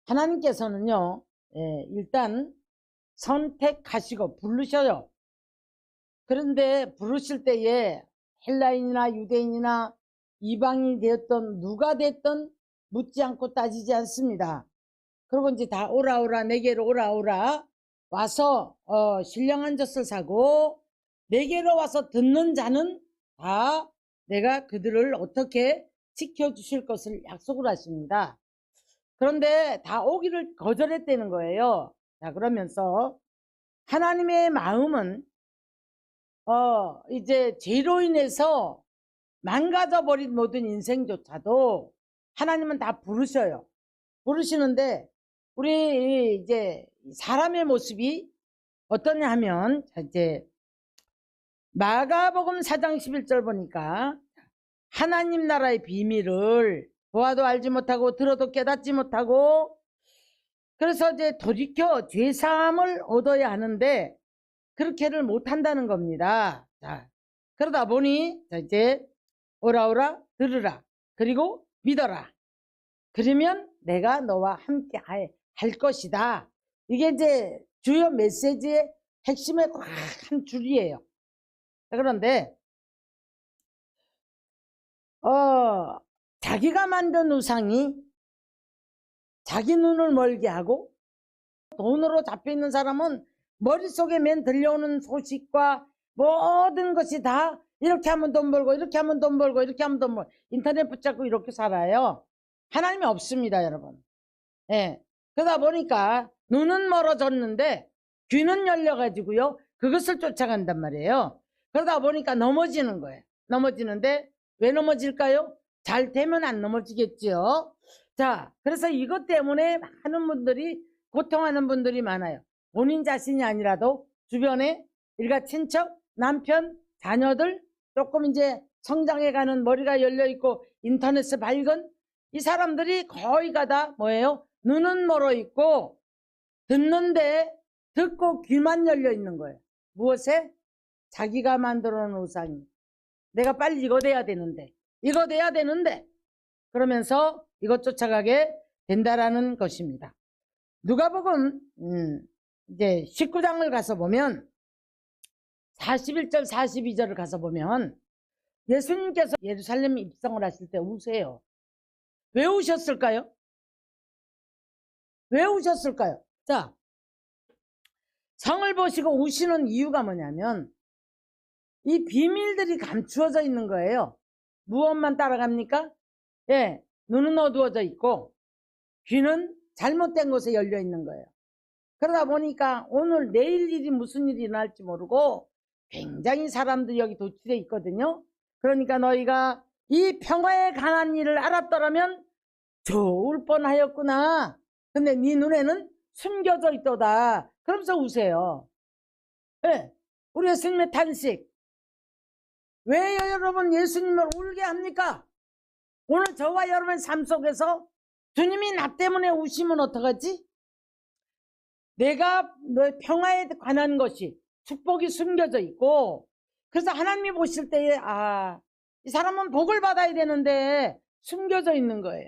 하나님께서는요, 일단 선택하시고 부르셔요. 그런데 부르실 때에 헬라인이나 유대인이나 이방인이 되었던 누가 됐든 묻지 않고 따지지 않습니다. 그리고 이제 다 오라 오라 내게로 오라 오라 와서 신령한 젖을 사고 내게로 와서 듣는 자는 다 내가 그들을 어떻게 지켜주실 것을 약속을 하십니다. 그런데 다 오기를 거절했다는 거예요. 자, 그러면서 하나님의 마음은 이제 죄로 인해서 망가져 버린 모든 인생조차도 하나님은 다 부르셔요. 부르시는데 우리 이제 사람의 모습이 어떠냐 하면 이제 마가복음 4장 11절 보니까 하나님 나라의 비밀을 보아도 알지 못하고 들어도 깨닫지 못하고 그래서 이제 돌이켜 죄사함을 얻어야 하는데 그렇게를 못한다는 겁니다. 자, 그러다 보니 이제 오라 오라 들으라 그리고 믿어라 그러면 내가 너와 함께 할 것이다. 이게 이제 주요 메시지의 핵심의 꽉 한 줄이에요. 그런데 자기가 만든 우상이 자기 눈을 멀게 하고 돈으로 잡혀있는 사람은 머릿속에 맨 들려오는 소식과 모든 것이 다 이렇게 하면 돈 벌고 이렇게 하면 돈 벌고 이렇게 하면 돈 벌고 인터넷 붙잡고 이렇게 살아요. 하나님이 없습니다, 여러분. 예. 그러다 보니까 눈은 멀어졌는데 귀는 열려가지고요 그것을 쫓아간단 말이에요. 그러다 보니까 넘어지는 거예요. 넘어지는데 왜 넘어질까요? 잘 되면 안 넘어지겠죠. 자, 그래서 이것 때문에 많은 분들이 고통하는 분들이 많아요. 본인 자신이 아니라도 주변에 일가 친척, 남편, 자녀들 조금 이제 성장해가는 머리가 열려있고 인터넷에 밝은 이 사람들이 거의 가다 뭐예요? 눈은 멀어 있고 듣는데 듣고 귀만 열려 있는 거예요. 무엇에? 자기가 만들어 놓은 우상이. 내가 빨리 이거 돼야 되는데 이거 돼야 되는데 그러면서 이것 쫓아가게 된다라는 것입니다. 누가복음 이제 19장을 가서 보면 41절 42절을 가서 보면 예수님께서 예루살렘 입성을 하실 때 우세요. 왜 우셨을까요? 왜 우셨을까요? 자, 성을 보시고 우시는 이유가 뭐냐면 이 비밀들이 감추어져 있는 거예요. 무엇만 따라갑니까? 예, 눈은 어두워져 있고 귀는 잘못된 곳에 열려 있는 거예요. 그러다 보니까 오늘 내일 일이 무슨 일이 일어날지 모르고 굉장히 사람들이 여기 도취되어 있거든요. 그러니까 너희가 이 평화에 관한 일을 알았더라면 좋을 뻔하였구나. 근데 네 눈에는 숨겨져 있도다. 그러면서 우세요. 네. 우리 예수님의 탄식. 왜 여러분 예수님을 울게 합니까? 오늘 저와 여러분의 삶 속에서 주님이 나 때문에 우시면 어떡하지? 내가 너의 평화에 관한 것이 축복이 숨겨져 있고 그래서 하나님이 보실 때에 이 사람은 복을 받아야 되는데 숨겨져 있는 거예요.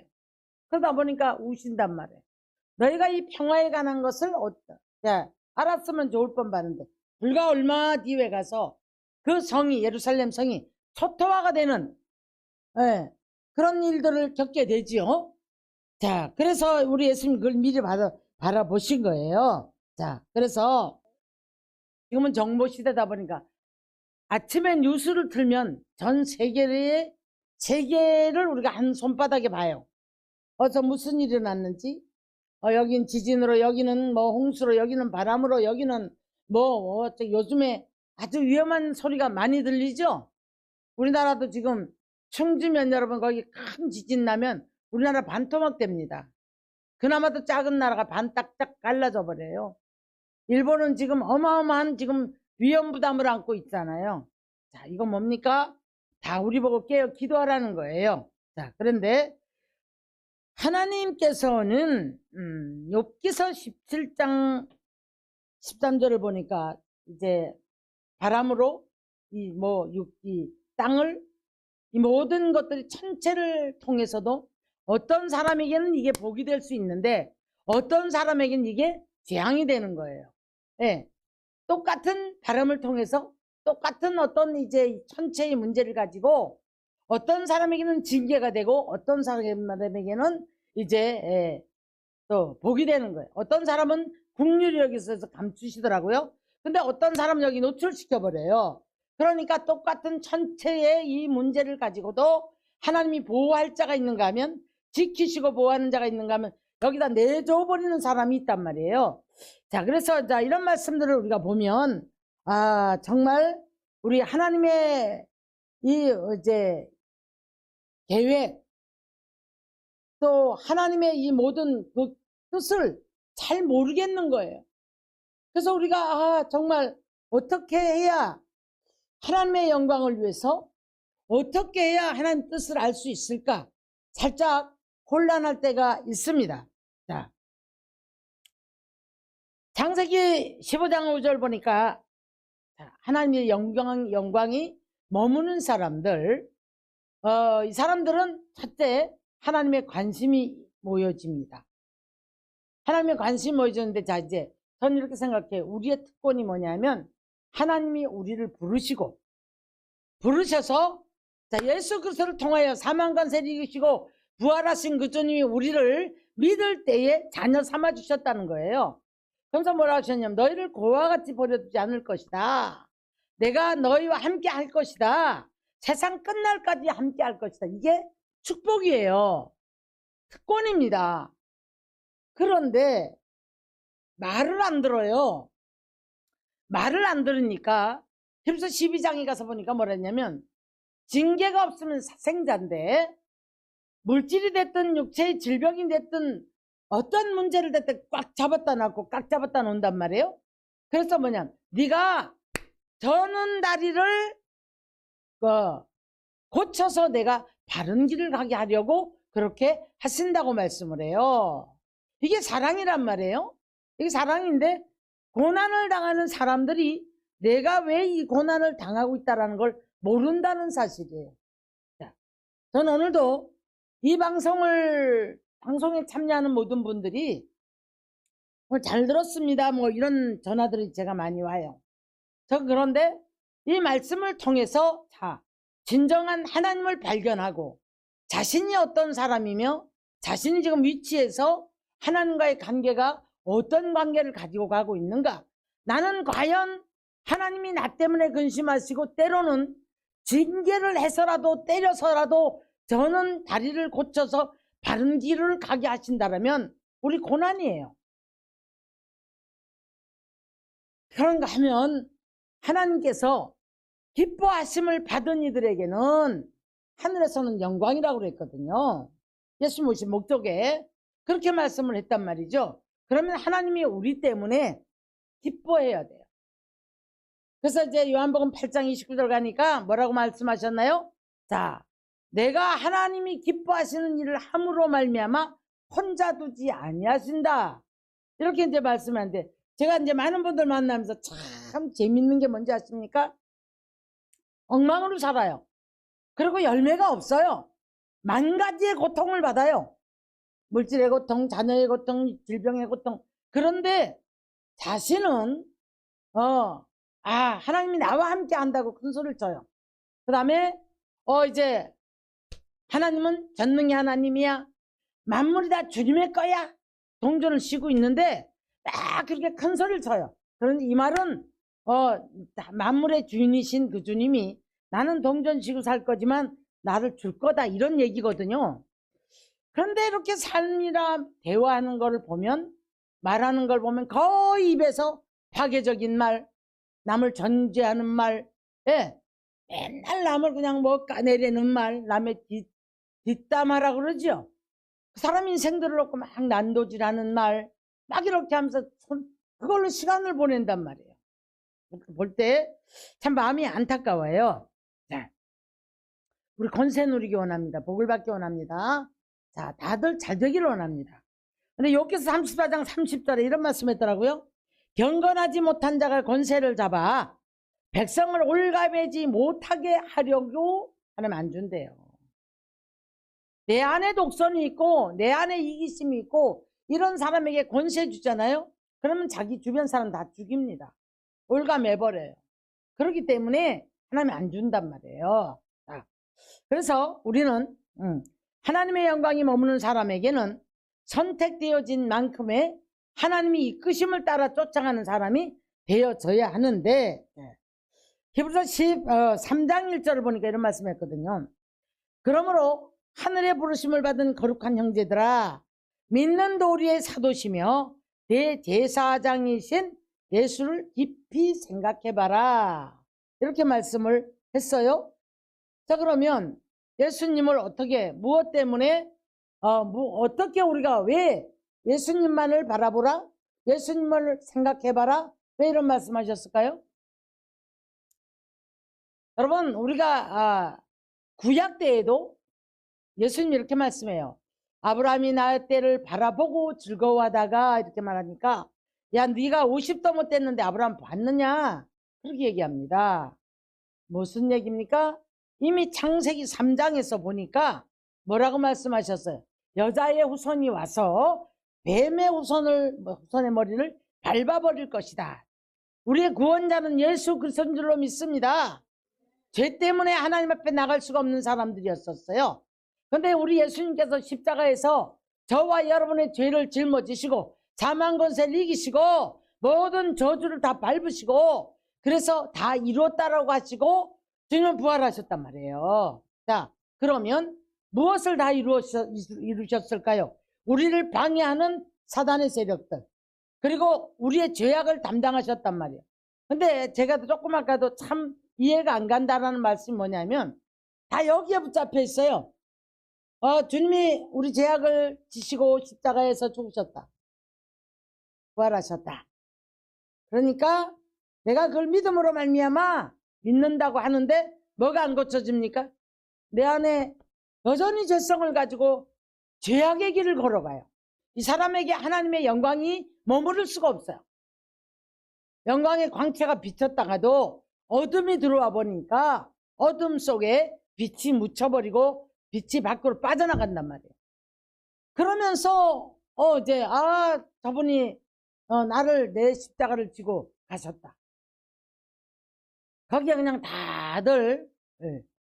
그러다 보니까 우신단 말이에요. 너희가 이 평화에 관한 것을 알았으면 좋을 뻔봤는데 불과 얼마 뒤에 가서 그 성이 예루살렘 성이 초토화가 되는 그런 일들을 겪게 되지요. 자, 그래서 우리 예수님 그걸 미리 바라보신 거예요. 자, 그래서 지금은 정보 시대다 보니까 아침에 뉴스를 틀면 전 세계를 우리가 한 손바닥에 봐요. 어서 무슨 일이 났는지, 여긴 지진으로, 여기는 뭐 홍수로, 여기는 바람으로, 여기는 요즘에 아주 위험한 소리가 많이 들리죠? 우리나라도 지금 충주면 여러분 거기 큰 지진 나면 우리나라 반토막 됩니다. 그나마도 작은 나라가 반 딱딱 갈라져 버려요. 일본은 지금 어마어마한 지금 위험 부담을 안고 있잖아요. 자, 이거 뭡니까? 다 우리 보고 깨어 기도하라는 거예요. 자, 그런데 하나님께서는 욥기서 17장 13절을 보니까 이제 바람으로 이 땅을 이 모든 것들이 천체를 통해서도 어떤 사람에게는 이게 복이 될 수 있는데 어떤 사람에게는 이게 재앙이 되는 거예요. 예. 똑같은 바람을 통해서 똑같은 어떤 이제 천체의 문제를 가지고 어떤 사람에게는 징계가 되고 어떤 사람에게는 이제 또 복이 되는 거예요. 어떤 사람은 국률이 여기 있어서 감추시더라고요. 근데 어떤 사람은 여기 노출시켜 버려요. 그러니까 똑같은 천체의 이 문제를 가지고도 하나님이 보호할 자가 있는가 하면, 지키시고 보호하는 자가 있는가 하면 여기다 내줘 버리는 사람이 있단 말이에요. 자, 그래서 자, 이런 말씀들을 우리가 보면 정말 우리 하나님의 이 이제 계획, 또 하나님의 이 모든 그 뜻을 잘 모르겠는 거예요. 그래서 우리가 정말 어떻게 해야 하나님의 영광을 위해서, 어떻게 해야 하나님 뜻을 알 수 있을까, 살짝 혼란할 때가 있습니다. 자, 창세기 15장 5절 보니까 하나님의 영광이 머무는 사람들, 이 사람들은 첫째 하나님의 관심이 모여집니다. 하나님의 관심이 모여졌는데, 자, 이제 저는 이렇게 생각해요. 우리의 특권이 뭐냐면 하나님이 우리를 부르셔서 자, 예수 그리스도를 통하여 사망관세를 이기시고 부활하신 그 주님이 우리를 믿을 때에 자녀 삼아 주셨다는 거예요. 그래서 뭐라고 하셨냐면 너희를 고와 같이 버려두지 않을 것이다. 내가 너희와 함께 할 것이다. 세상 끝날까지 함께 할 것이다. 이게 축복이에요. 특권입니다. 그런데 말을 안 들어요. 말을 안 들으니까 히브리서 12장에 가서 보니까 뭐라 했냐면 징계가 없으면 사생자인데, 물질이 됐든 육체의 질병이 됐든 어떤 문제를 됐든 꽉 잡았다 놨고 꽉 잡았다 놓는단 말이에요. 그래서 뭐냐, 네가 저는 다리를 고쳐서 내가 바른 길을 가게 하려고 그렇게 하신다고 말씀을 해요. 이게 사랑이란 말이에요. 이게 사랑인데 고난을 당하는 사람들이 내가 왜 이 고난을 당하고 있다는 걸 모른다는 사실이에요. 자, 저는 오늘도 이 방송에 참여하는 모든 분들이 잘 들었습니다, 뭐 이런 전화들이 제가 많이 와요. 그런데 이 말씀을 통해서 진정한 하나님을 발견하고 자신이 어떤 사람이며 자신이 지금 위치에서 하나님과의 관계가 어떤 관계를 가지고 가고 있는가, 나는 과연 하나님이 나 때문에 근심하시고 때로는 징계를 해서라도 때려서라도 저는 다리를 고쳐서 바른 길을 가게 하신다면 우리 고난이에요. 그런가 하면 하나님께서 기뻐하심을 받은 이들에게는 하늘에서는 영광이라고 그랬거든요. 예수님 오신 목적에 그렇게 말씀을 했단 말이죠. 그러면 하나님이 우리 때문에 기뻐해야 돼요. 그래서 이제 요한복음 8장 29절 가니까 뭐라고 말씀하셨나요? 자, 내가 하나님이 기뻐하시는 일을 함으로 말미암아 혼자 두지 아니하신다. 이렇게 이제 말씀하는데, 제가 이제 많은 분들 만나면서 참 재밌는 게 뭔지 아십니까? 엉망으로 살아요. 그리고 열매가 없어요. 만 가지의 고통을 받아요. 물질의 고통, 자녀의 고통, 질병의 고통. 그런데 자신은 하나님이 나와 함께 한다고 큰 소리를 쳐요. 그 다음에 이제 하나님은 전능의 하나님이야, 만물이 다 주님의 거야, 동전을 쥐고 있는데 막 그렇게 큰 소리를 쳐요. 그런데 이 말은 만물의 주인이신 그 주님이 나는 동전 쥐고 살 거지만 나를 줄 거다, 이런 얘기거든요. 그런데 이렇게 삶이라 대화하는 걸 보면, 말하는 걸 보면 거의 입에서 파괴적인 말, 남을 전제하는 말, 맨날 남을 그냥 까내리는 말, 남의 뒷담화라고 그러죠. 그 사람 인생들을 놓고 막 난도질하는 말, 막 이렇게 하면서 그걸로 시간을 보낸단 말이에요. 볼 때 참 마음이 안타까워요. 자, 우리 권세 누리기 원합니다. 복을 받기 원합니다. 자, 다들 잘 되기를 원합니다. 근데 여기서 34장 30절에 이런 말씀 했더라고요. 경건하지 못한 자가 권세를 잡아 백성을 올가매지 못하게 하려고 하면 안 준대요. 내 안에 독선이 있고 내 안에 이기심이 있고 이런 사람에게 권세 주잖아요. 그러면 자기 주변 사람 다 죽입니다. 올가매버려요. 그렇기 때문에 하나님이 안 준단 말이에요. 자, 그래서 우리는 하나님의 영광이 머무는 사람에게는 선택되어진 만큼의 하나님이 이끄심을 따라 쫓아가는 사람이 되어져야 하는데, 히브리서 3장 1절을 보니까 이런 말씀을 했거든요. 그러므로 하늘의 부르심을 받은 거룩한 형제들아, 믿는 도리의 사도시며 대제사장이신 예수를 깊이 생각해봐라. 이렇게 말씀을 했어요. 자, 그러면 예수님을 어떻게, 무엇 때문에, 어떻게 우리가 왜 예수님만을 바라보라? 예수님을 생각해봐라? 왜 이런 말씀 하셨을까요? 여러분, 우리가 구약 때에도 예수님이 이렇게 말씀해요. 아브라함이 낳을 때를 바라보고 즐거워하다가 이렇게 말하니까, 야, 네가 50도 못 됐는데 아브라함 봤느냐? 그렇게 얘기합니다. 무슨 얘기입니까? 이미 창세기 3장에서 보니까 뭐라고 말씀하셨어요? 여자의 후손이 와서 뱀의 후손의 머리를 밟아버릴 것이다. 우리의 구원자는 예수 그리스도인 줄로 믿습니다. 죄 때문에 하나님 앞에 나갈 수가 없는 사람들이었었어요. 그런데 우리 예수님께서 십자가에서 저와 여러분의 죄를 짊어지시고 사망 권세를 이기시고 모든 저주를 다 밟으시고 그래서 다 이루었다라고 하시고 주님은 부활하셨단 말이에요. 자, 그러면 무엇을 다 이루셨을까요? 우리를 방해하는 사단의 세력들, 그리고 우리의 죄악을 담당하셨단 말이에요. 근데 제가 조금 아까도 참 이해가 안 간다라는 말씀이 뭐냐면 다 여기에 붙잡혀 있어요. 주님이 우리 죄악을 지시고 십자가에서 죽으셨다. 부활하셨다. 그러니까 내가 그걸 믿음으로 말미암아 믿는다고 하는데 뭐가 안 고쳐집니까? 내 안에 여전히 죄성을 가지고 죄악의 길을 걸어가요. 이 사람에게 하나님의 영광이 머무를 수가 없어요. 영광의 광채가 비쳤다가도 어둠이 들어와 보니까 어둠 속에 빛이 묻혀버리고 빛이 밖으로 빠져나간단 말이에요. 그러면서 저분이 나를 내 십자가를 지고 가셨다. 거기에 그냥 다들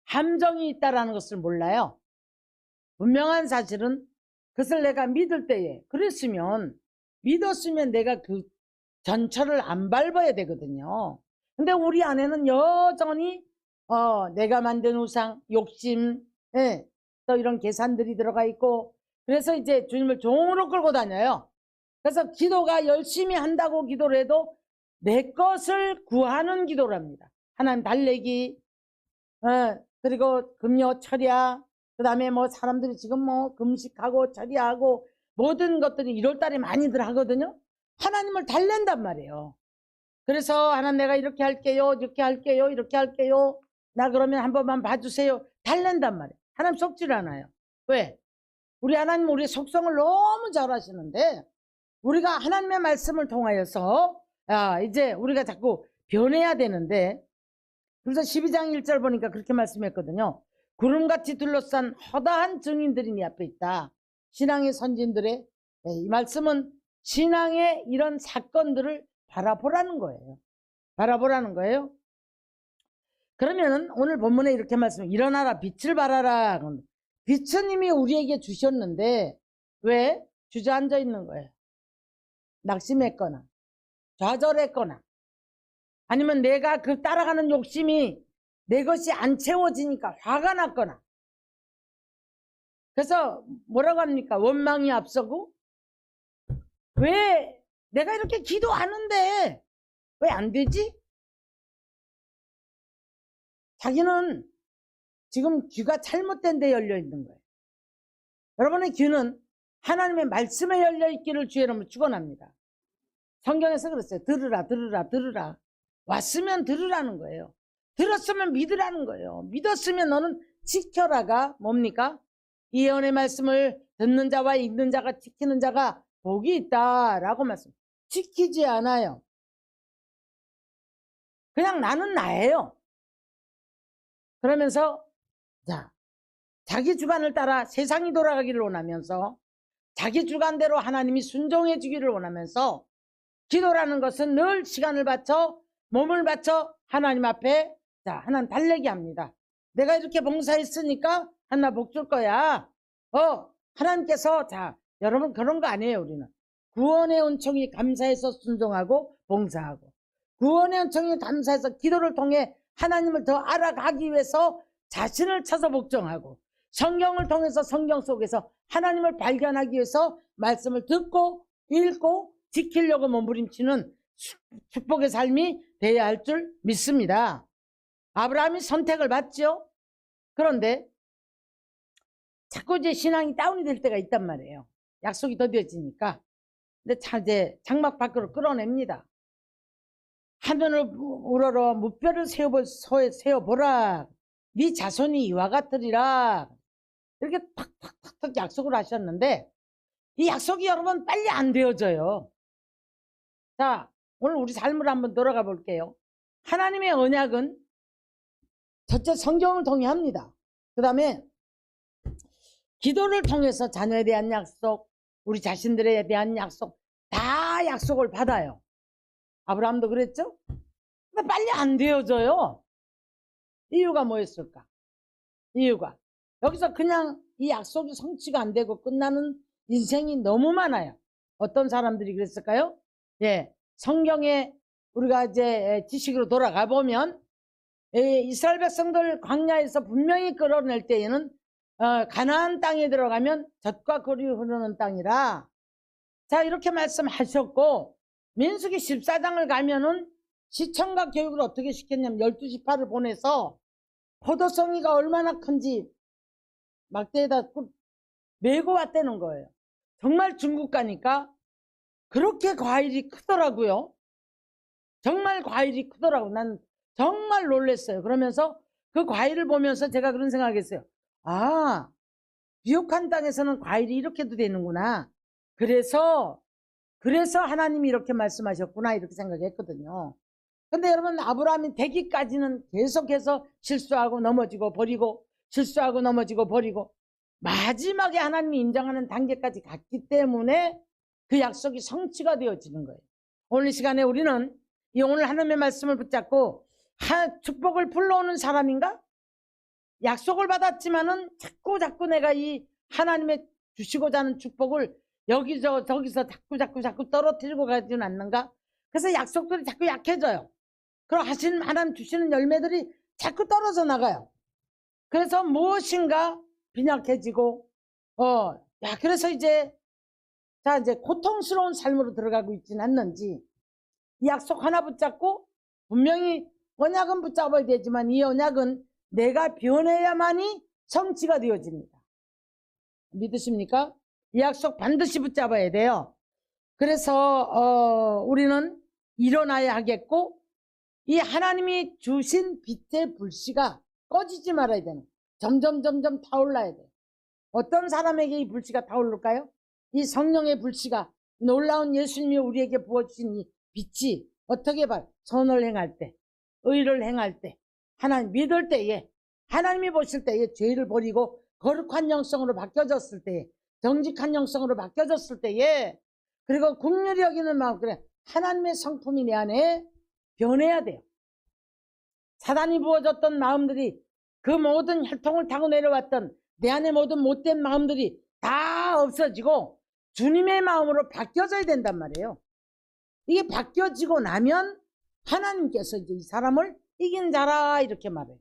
함정이 있다라는 것을 몰라요. 분명한 사실은 그것을 내가 믿을 때에 믿었으면 내가 그 전철을 안 밟아야 되거든요. 근데 우리 안에는 여전히 내가 만든 우상, 욕심, 또 이런 계산들이 들어가 있고 그래서 이제 주님을 종으로 끌고 다녀요. 그래서 기도가 열심히 한다고 기도를 해도 내 것을 구하는 기도를 합니다. 하나님 달래기, 그리고 금요 철야, 그 다음에 뭐 사람들이 지금 뭐 금식하고 철야하고 모든 것들이 1월달에 많이들 하거든요. 하나님을 달랜단 말이에요. 그래서 하나님 내가 이렇게 할게요, 이렇게 할게요, 이렇게 할게요. 나 그러면 한 번만 봐주세요. 달랜단 말이에요. 하나님 속질 않아요. 왜? 우리 하나님 우리의 속성을 너무 잘 아시는데 우리가 하나님의 말씀을 통하여서 이제 우리가 자꾸 변해야 되는데 그래서 12장 1절 보니까 그렇게 말씀했거든요. 구름같이 둘러싼 허다한 증인들이 네 앞에 있다. 신앙의 선진들의 이 말씀은 신앙의 이런 사건들을 바라보라는 거예요. 바라보라는 거예요. 그러면 오늘 본문에 이렇게 말씀해요. 일어나라 빛을 발하라. 빛은 이미 우리에게 주셨는데 왜? 주저앉아 있는 거예요. 낙심했거나 좌절했거나 아니면 내가 그 따라가는 욕심이 내 것이 안 채워지니까 화가 났거나 그래서 뭐라고 합니까? 원망이 앞서고 왜 내가 이렇게 기도하는데 왜 안 되지? 자기는 지금 귀가 잘못된 데 열려 있는 거예요. 여러분의 귀는 하나님의 말씀에 열려 있기를 주의 이름으로 축원합니다. 성경에서 그랬어요. 들으라 들으라 들으라. 왔으면 들으라는 거예요. 들었으면 믿으라는 거예요. 믿었으면 너는 지켜라가 뭡니까? 이 예언의 말씀을 듣는 자와 읽는 자가 지키는 자가 복이 있다라고 말씀. 지키지 않아요. 그냥 나는 나예요. 그러면서 자, 자기 주관을 따라 세상이 돌아가기를 원하면서 자기 주관대로 하나님이 순종해 주기를 원하면서 기도라는 것은 늘 시간을 바쳐 몸을 바쳐 하나님 앞에 자 하나님 달래기 합니다. 내가 이렇게 봉사했으니까 하나 복 줄 거야. 하나님께서 자 여러분 그런 거 아니에요. 우리는 구원의 은총이 감사해서 순종하고 봉사하고 구원의 은총이 감사해서 기도를 통해 하나님을 더 알아가기 위해서 자신을 찾아 복종하고 성경을 통해서 성경 속에서 하나님을 발견하기 위해서 말씀을 듣고 읽고 지키려고 몸부림치는 축복의 삶이 돼야 할 줄 믿습니다. 아브라함이 선택을 받죠. 그런데 자꾸 이제 신앙이 다운이 될 때가 있단 말이에요. 약속이 더뎌지니까. 근데 이제 장막 밖으로 끌어냅니다. 하늘을 우러러 무뼈를 세어보라. 네 자손이 이와 같으리라. 이렇게 탁탁탁탁 약속을 하셨는데 이 약속이 여러분 빨리 안 되어져요. 자, 오늘 우리 삶을 한번 돌아가 볼게요. 하나님의 언약은 첫째 성경을 통해 합니다. 그 다음에 기도를 통해서 자녀에 대한 약속, 우리 자신들에 대한 약속, 다 약속을 받아요. 아브라함도 그랬죠? 근데 빨리 안 되어져요. 이유가 뭐였을까? 이유가 여기서 그냥 이 약속이 성취가 안 되고 끝나는 인생이 너무 많아요. 어떤 사람들이 그랬을까요? 예, 성경에 우리가 이제 지식으로 돌아가 보면 이스라엘 백성들 광야에서 분명히 끌어낼 때에는 가나안 땅에 들어가면 젖과 꿀이 흐르는 땅이라 자 이렇게 말씀하셨고 민수기 14장을 가면은 시청과 교육을 어떻게 시켰냐면 12지파를 보내서 포도송이가 얼마나 큰지 막대에다 메고 왔다는 거예요. 정말 중국 가니까 그렇게 과일이 크더라고요. 정말 과일이 크더라고. 난 정말 놀랐어요. 그러면서 그 과일을 보면서 제가 그런 생각했어요. 아, 비옥한 땅에서는 과일이 이렇게도 되는구나. 그래서 하나님이 이렇게 말씀하셨구나 이렇게 생각했거든요. 근데 여러분 아브라함이 되기까지는 계속해서 실수하고 넘어지고 버리고 실수하고 넘어지고 버리고 마지막에 하나님이 인정하는 단계까지 갔기 때문에 그 약속이 성취가 되어지는 거예요. 오늘 이 시간에 우리는 이 오늘 하나님의 말씀을 붙잡고 축복을 불러오는 사람인가? 약속을 받았지만은 자꾸 내가 이 하나님의 주시고자 하는 축복을 여기서 저기서 자꾸 떨어뜨리고 가지는 않는가? 그래서 약속들이 자꾸 약해져요. 그럼 하나님 주시는 열매들이 자꾸 떨어져 나가요. 그래서 무엇인가 빈약해지고 그래서 이제 고통스러운 삶으로 들어가고 있지는 않는지 이 약속 하나 붙잡고 분명히 언약은 붙잡아야 되지만 이 언약은 내가 변해야만이 성취가 되어집니다. 믿으십니까? 이 약속 반드시 붙잡아야 돼요. 그래서 우리는 일어나야 하겠고 이 하나님이 주신 빛의 불씨가 꺼지지 말아야 되는 점점 타올라야 돼요. 어떤 사람에게 이 불씨가 타오를까요? 이 성령의 불씨가 놀라운 예수님이 우리에게 부어주신 이 빛이 어떻게 봐요? 선을 행할 때, 의를 행할 때, 하나님 믿을 때에, 하나님이 보실 때에 죄를 버리고 거룩한 영성으로 바뀌어졌을 때에, 정직한 영성으로 바뀌어졌을 때에, 그리고 긍휼히 여기는 마음, 그래 하나님의 성품이 내 안에 변해야 돼요. 사단이 부어줬던 마음들이 그 모든 혈통을 타고 내려왔던 내 안에 모든 못된 마음들이 다 없어지고 주님의 마음으로 바뀌어져야 된단 말이에요. 이게 바뀌어지고 나면 하나님께서 이제 이 사람을 이긴 자라 이렇게 말해요.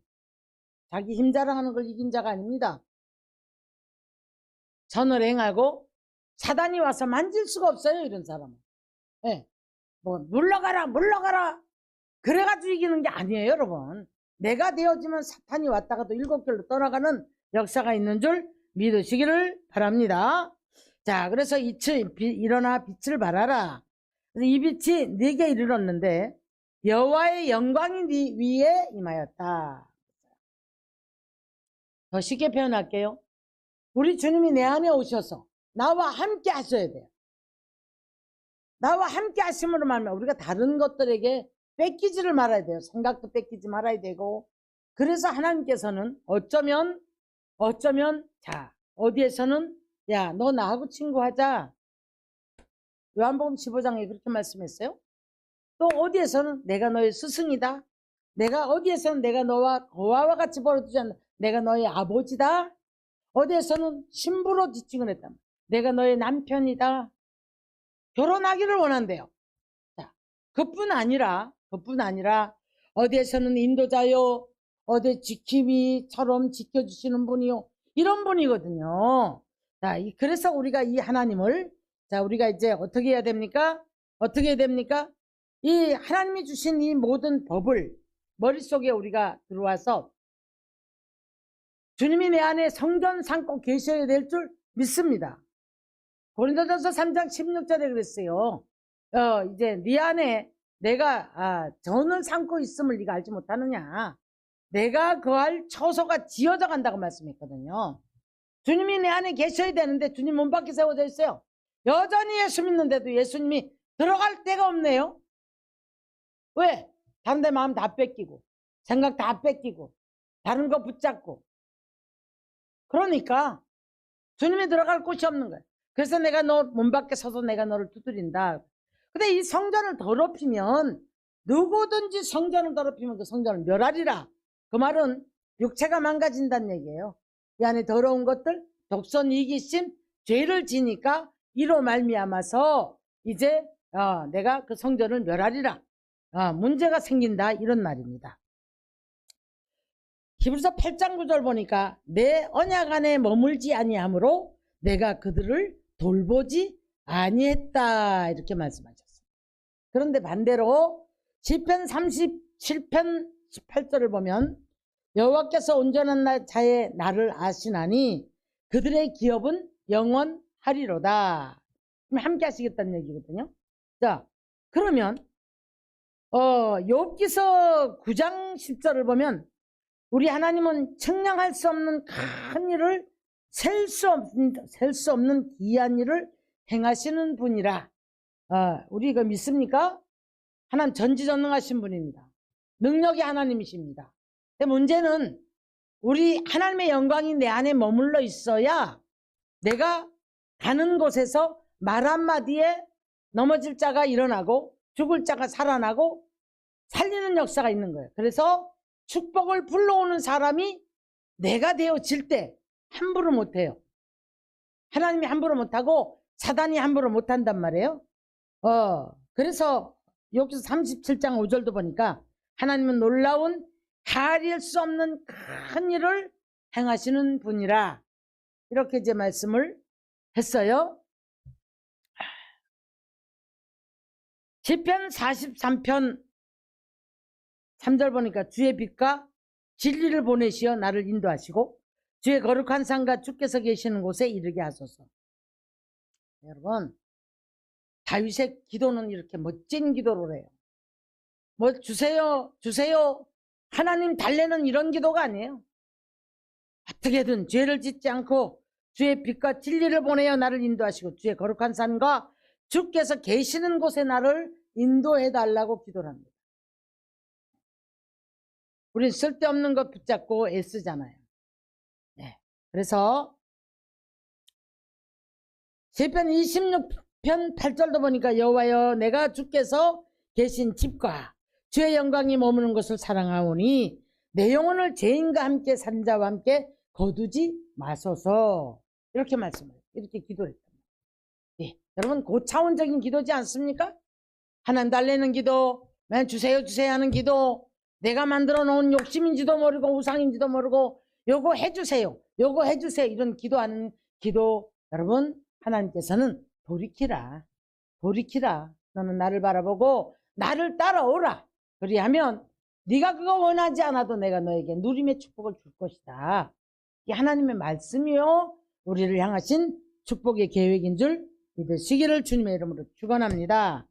자기 힘 자랑하는 걸 이긴 자가 아닙니다. 선을 행하고 사단이 와서 만질 수가 없어요. 이런 사람은. 네. 뭐 물러가라 그래가지고 이기는 게 아니에요. 여러분. 내가 되어지면 사탄이 왔다가도 7길로 떠나가는 역사가 있는 줄 믿으시기를 바랍니다. 자, 그래서 일어나 빛을 발하라. 이 빛이 네게 이르렀는데 여호와의 영광이 네 위에 임하였다. 더 쉽게 표현할게요. 우리 주님이 내 안에 오셔서 나와 함께 하셔야 돼요. 나와 함께 하심으로 말하면 우리가 다른 것들에게 뺏기지를 말아야 돼요. 생각도 뺏기지 말아야 되고. 그래서 하나님께서는 어쩌면 자 어디에서는 야 너 나하고 친구하자. 요한복음 15장에 그렇게 말씀했어요. 또 어디에서는 내가 너의 스승이다. 내가 어디에서는 내가 너와 거와와 같이 벌어두지 않는다. 내가 너의 아버지다. 어디에서는 신부로 지칭을 했다. 내가 너의 남편이다. 결혼하기를 원한대요. 자, 그뿐 아니라 어디에서는 인도자요, 어디 지킴이처럼 지켜주시는 분이요, 이런 분이거든요. 자, 그래서 우리가 이 하나님을 자 우리가 이제 어떻게 해야 됩니까? 어떻게 해야 됩니까? 이 하나님이 주신 이 모든 법을 머릿속에 우리가 들어와서 주님이 내 안에 성전 삼고 계셔야 될 줄 믿습니다. 고린도전서 3장 16절에 그랬어요. 이제 네 안에 내가 전을 삼고 있음을 네가 알지 못하느냐. 내가 거할 처소가 지어져 간다고 말씀했거든요. 주님이 내 안에 계셔야 되는데 주님 문 밖에 세워져 있어요. 여전히 예수 믿는데도 예수님이 들어갈 데가 없네요. 왜? 다른 데 마음 다 뺏기고 생각 다 뺏기고 다른 거 붙잡고 그러니까 주님이 들어갈 곳이 없는 거예요. 그래서 내가 너 문 밖에 서서 내가 너를 두드린다. 근데 이 성전을 더럽히면 누구든지 성전을 더럽히면 그 성전을 멸하리라. 그 말은 육체가 망가진다는 얘기예요. 이 안에 더러운 것들, 독선, 이기심, 죄를 지니까 이로 말미암아서 이제 내가 그 성전을 멸하리라. 문제가 생긴다 이런 말입니다. 히브리서 8장 9절 보니까 내 언약 안에 머물지 아니하므로 내가 그들을 돌보지 아니했다 이렇게 말씀하셨어요. 그런데 반대로 시편 37편 18절을 보면 여호와께서 온전한 자의 나를 아시나니 그들의 기업은 영원하리로다. 함께 하시겠다는 얘기거든요. 자, 그러면 욥기서 9장 10절을 보면 우리 하나님은 측량할 수 없는 큰 일을 셀 수 없는 기이한 일을 행하시는 분이라. 우리 이거 믿습니까? 하나님 전지전능하신 분입니다. 능력이 하나님이십니다. 근데 문제는 우리 하나님의 영광이 내 안에 머물러 있어야 내가 가는 곳에서 말 한마디에 넘어질 자가 일어나고 죽을 자가 살아나고 살리는 역사가 있는 거예요. 그래서 축복을 불러오는 사람이 내가 되어질 때 함부로 못해요. 하나님이 함부로 못하고 사단이 함부로 못한단 말이에요. 그래서 여기서 37장 5절도 보니까 하나님은 놀라운 가릴 수 없는 큰 일을 행하시는 분이라 이렇게 이제 말씀을 했어요. 시편 43편 3절 보니까 주의 빛과 진리를 보내시어 나를 인도하시고 주의 거룩한 산과 주께서 계시는 곳에 이르게 하소서. 여러분 다윗의 기도는 이렇게 멋진 기도를 해요. 뭐 주세요 하나님 달래는 이런 기도가 아니에요. 어떻게든 죄를 짓지 않고 주의 빛과 진리를 보내어 나를 인도하시고 주의 거룩한 산과 주께서 계시는 곳에 나를 인도해 달라고 기도를 합니다. 우린 쓸데없는 것 붙잡고 애쓰잖아요. 네. 그래서 시편 26편 8절도 보니까 여호와여 내가 주께서 계신 집과 주의 영광이 머무는 곳을 사랑하오니 내 영혼을 죄인과 함께 산 자와 함께 거두지 마소서. 이렇게 말씀해요. 이렇게 기도를 했단 말이에요. 예. 여러분 고차원적인 기도지 않습니까? 하나님 달래는 기도, 맨 주세요 하는 기도, 내가 만들어 놓은 욕심인지도 모르고 우상인지도 모르고 요거 해주세요 이런 기도하는 기도. 여러분 하나님께서는 돌이키라 너는 나를 바라보고 나를 따라오라. 그리하면 네가 그거 원하지 않아도 내가 너에게 누림의 축복을 줄 것이다. 이 하나님의 말씀이요 우리를 향하신 축복의 계획인 줄 믿으시기를 주님의 이름으로 축원합니다.